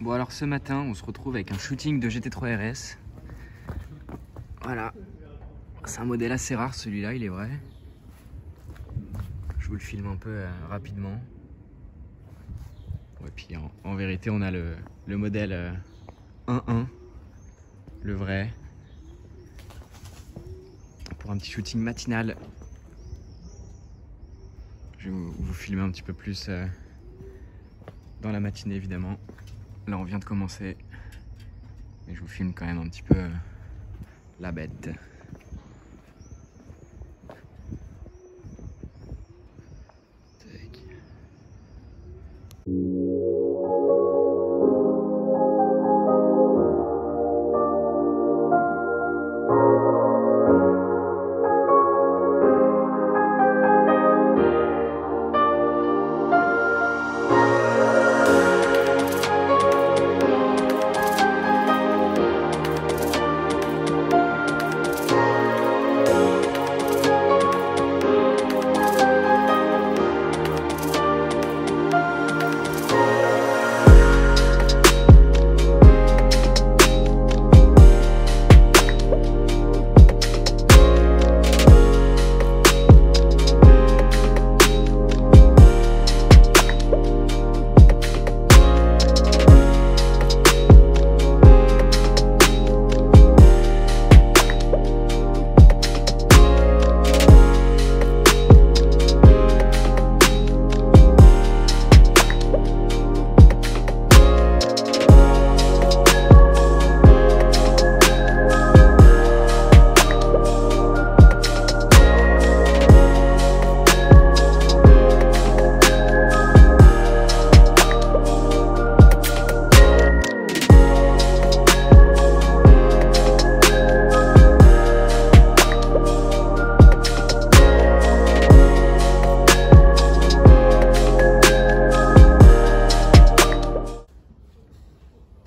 Bon alors ce matin on se retrouve avec un shooting de GT3 RS. Voilà, c'est un modèle assez rare celui-là, il est vrai. Je vous le filme un peu rapidement. Et puis en vérité on a le modèle 1.1, le vrai, pour un petit shooting matinal. Je vais vous filmer un petit peu plus dans la matinée évidemment. Là on vient de commencer, mais je vous filme quand même un petit peu la bête.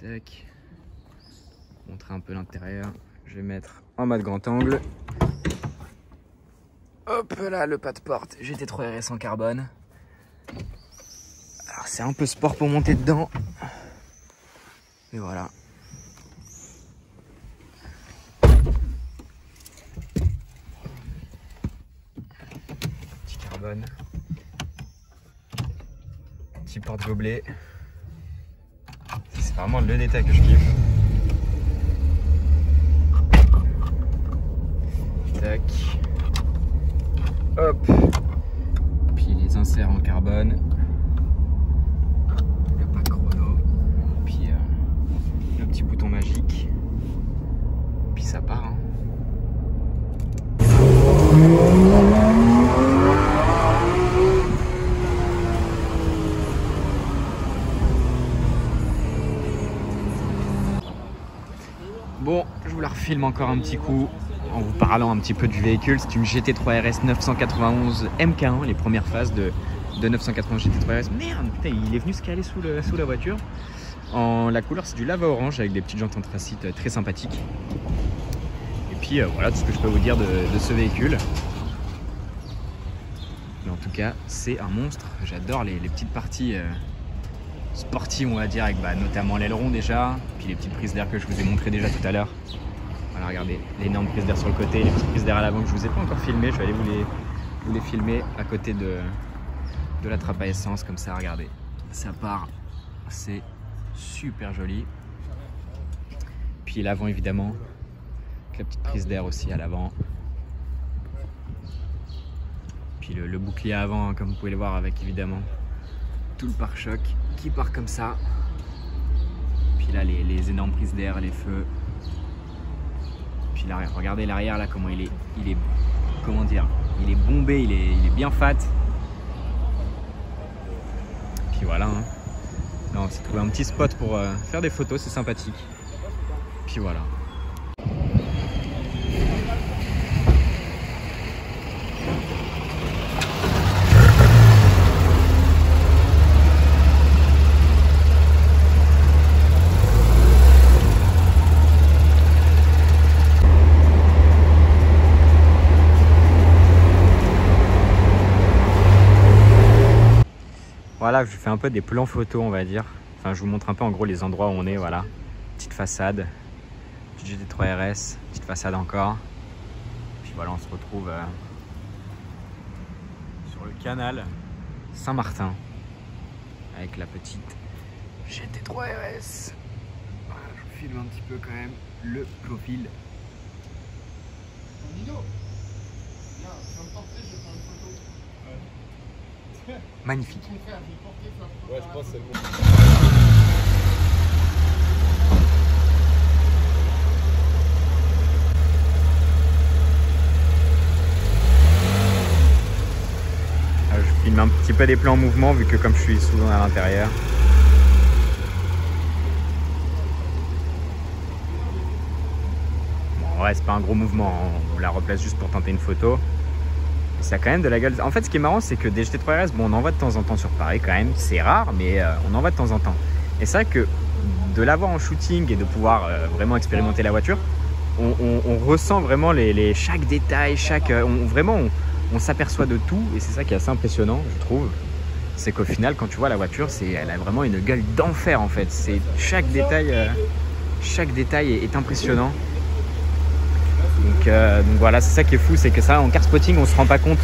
Tac. Montrer un peu l'intérieur. Je vais mettre en mode grand angle. Hop là, le pas de porte GT3 RS en carbone. Alors c'est un peu sport pour monter dedans. Mais voilà. Petit carbone. Petit porte-gobelet. C'est vraiment le détail que je kiffe. Tac. Hop. Puis les inserts en carbone. Le pack chrono. Puis le petit bouton magique. Puis ça part. Hein. Bon, je vous la refilme encore un petit coup en vous parlant un petit peu du véhicule. C'est une GT3 RS 991 MK1, les premières phases de 991 GT3 RS. Merde, putain, il est venu se caler sous la voiture. La couleur, c'est du lava orange avec des petites jantes anthracite très sympathiques. Et puis voilà tout ce que je peux vous dire de ce véhicule. Mais en tout cas, c'est un monstre. J'adore les petites parties sportive on va dire, avec notamment l'aileron déjà, puis les petites prises d'air que je vous ai montré déjà tout à l'heure. Voilà, regardez, l'énorme prise d'air sur le côté, les petites prises d'air à l'avant que je vous ai pas encore filmé, je vais aller vous les filmer à côté de la trappe à essence, comme ça, regardez, ça part, c'est super joli. Puis l'avant évidemment, avec la petite prise d'air aussi à l'avant. Puis le bouclier avant, hein, comme vous pouvez le voir, avec évidemment tout le pare-choc qui part comme ça. Puis là les énormes prises d'air, les feux. Puis l'arrière, regardez l'arrière là comment il est comment dire, il est bombé, il est bien fat. Puis voilà hein. Là on s'est trouvé un petit spot pour faire des photos, c'est sympathique. Puis voilà. Voilà, je fais un peu des plans photos, on va dire. Enfin, je vous montre un peu en gros les endroits où on est, voilà. Petite façade, petite GT3 RS, petite façade encore. Puis voilà, on se retrouve sur le canal Saint-Martin avec la petite GT3 RS. Voilà, je vous filme un petit peu quand même le profil. Magnifique. Ouais, je pense que c'est le bon. Je filme un petit peu des plans en mouvement vu que comme je suis souvent à l'intérieur. Bon, ouais, c'est pas un gros mouvement, on la replace juste pour tenter une photo. Ça a quand même de la gueule. En fait, ce qui est marrant, c'est que des GT3 RS, bon, on en voit de temps en temps sur Paris quand même. C'est rare, mais on en voit de temps en temps. Et c'est vrai que de l'avoir en shooting et de pouvoir vraiment expérimenter la voiture, on ressent vraiment chaque détail, on s'aperçoit de tout. Et c'est ça qui est assez impressionnant, je trouve. C'est qu'au final, quand tu vois la voiture, elle a vraiment une gueule d'enfer en fait. Chaque détail est impressionnant. Donc voilà, c'est ça qui est fou, c'est que ça en car spotting on se rend pas compte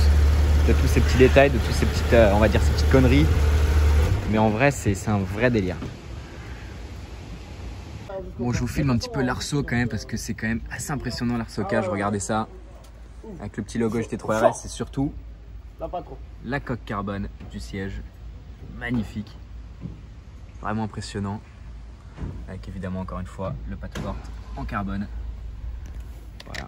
de tous ces petits détails, de toutes ces petites, on va dire ces petites conneries. Mais en vrai c'est un vrai délire. Bon, je vous filme un petit peu l'arceau quand même parce que c'est quand même assez impressionnant l'arceaucage. Regardez ça, avec le petit logo GT3 RS, c'est surtout la coque carbone du siège, magnifique, vraiment impressionnant. Avec évidemment encore une fois le patte-porte en carbone. Voilà.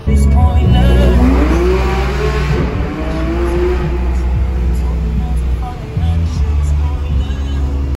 This point